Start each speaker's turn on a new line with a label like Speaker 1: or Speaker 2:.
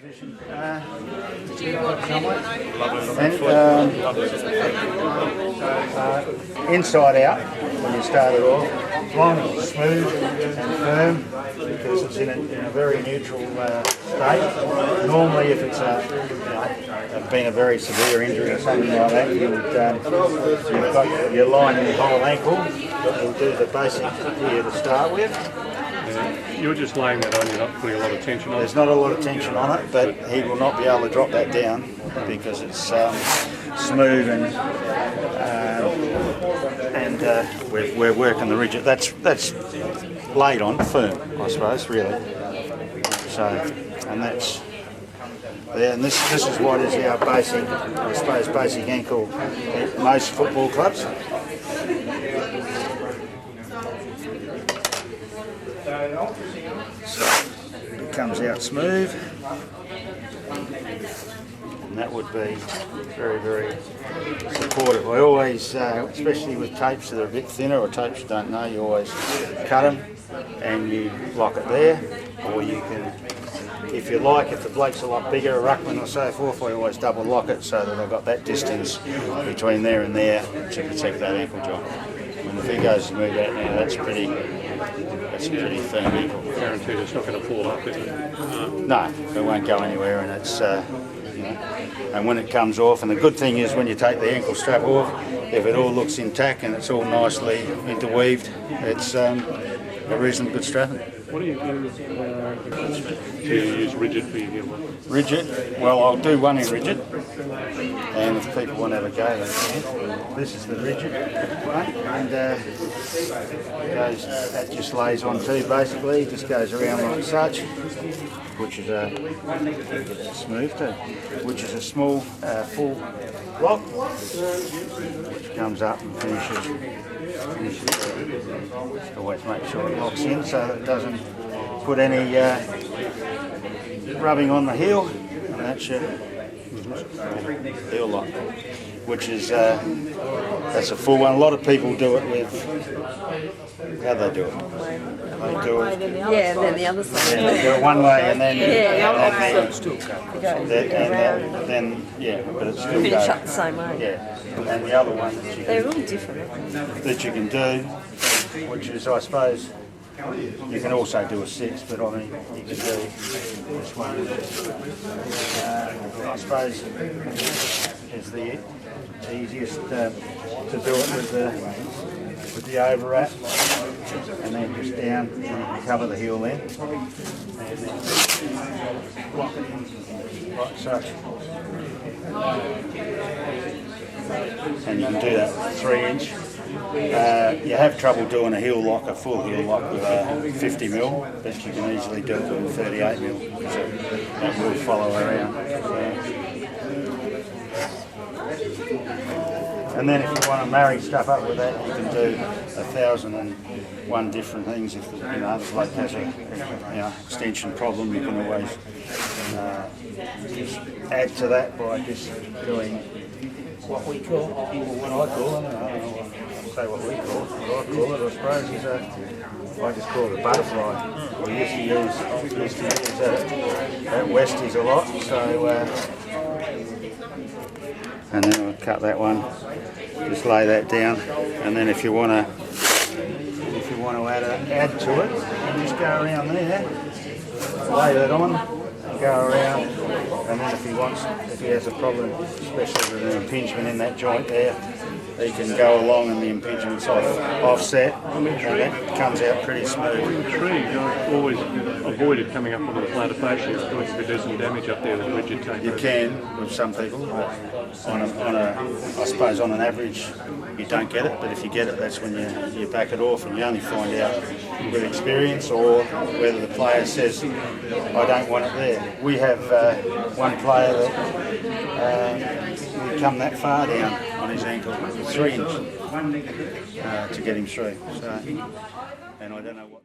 Speaker 1: vision. Inside out, when you start it off, long, smooth and firm, because it's in a very neutral state. Normally, if it's been a very severe injury or something like that, you would, you've got your line in the whole ankle, but we'll do the basic here to start with.
Speaker 2: You're just laying that on, you're not putting a lot of tension on it?
Speaker 1: There's not a lot of tension on it, but he will not be able to drop that down because it's smooth and we're working the rigid. That's laid on firm, I suppose, really. So, and that's there. And this is what is our basic, I suppose, basic ankle at most football clubs. So it comes out smooth, and that would be very, very supportive. I always, especially with tapes that are a bit thinner or tapes you don't know, you always cut them and you lock it there, or you can, if you like, if the bloke's a lot bigger, a ruckman or so forth, I always double lock it so that I've got that distance between there and there to protect that ankle joint. When the feet goes to move out now, that's pretty firm ankle.
Speaker 2: Guaranteed it's not going to fall up, is it?
Speaker 1: No, it won't go anywhere, and it's you know, and when it comes off, and the good thing is when you take the ankle strap off, if it all looks intact and it's all nicely interweaved, it's a reasonably good strapping.
Speaker 2: What do you do? Do you use rigid for your heel?
Speaker 1: Rigid? Well, I'll do one in rigid, and if people want to have a go, they can. This is the rigid one, and that just lays on too, basically. It just goes around like such, which is a smooth too, which is a small full lock, which comes up and finishes. Always make sure it locks in so that it doesn't put any rubbing on the heel, and that's your heel lock, which is that's a full one. A lot of people do it with, how do they do it? They do it,
Speaker 3: yeah, and then the other side.
Speaker 1: yeah, they do it one way and then
Speaker 3: Yeah,
Speaker 1: but it's still
Speaker 3: finish
Speaker 1: go.
Speaker 3: up the same way.
Speaker 1: Yeah, and the other one that you
Speaker 3: They're all different.
Speaker 1: that you can do, which is, I suppose, you can also do a 6, but I mean, you can do this one. I suppose is the easiest to do it with the over wrap, and then just down, and you can cover the heel then, and then block it in like such. And you can do that 3-inch. You have trouble doing a heel lock, a full heel lock with a 50mm, but you can easily do it with a 38mm because that will follow around. And then if you want to marry stuff up with that, you can do 1,001 different things. If the bloke has a extension problem, you can always just add to that by just doing what we call, or what I call it, I don't know what we call it. What I call it, I suppose, is I just call it a butterfly. We used to use that at Westies a lot. So, and then I'll cut that one. Just lay that down, and then if you want to add to it, you just go around there, lay that on, go around, and then if he has a problem, especially with an impingement in that joint there, he can go along and the impingement's offset, and that comes out pretty smooth.
Speaker 2: I'm intrigued. I've always avoided coming up onto the plantar fascia because if there's some damage up there with rigid tape.
Speaker 1: You can with some people, but I suppose on an average you don't get it, but if you get it, that's when you back it off, and you only find out with experience or whether the player says, I don't want it there. We have one player that we come that far down on his ankle, 3 inches, to get him through. So, and I don't know what.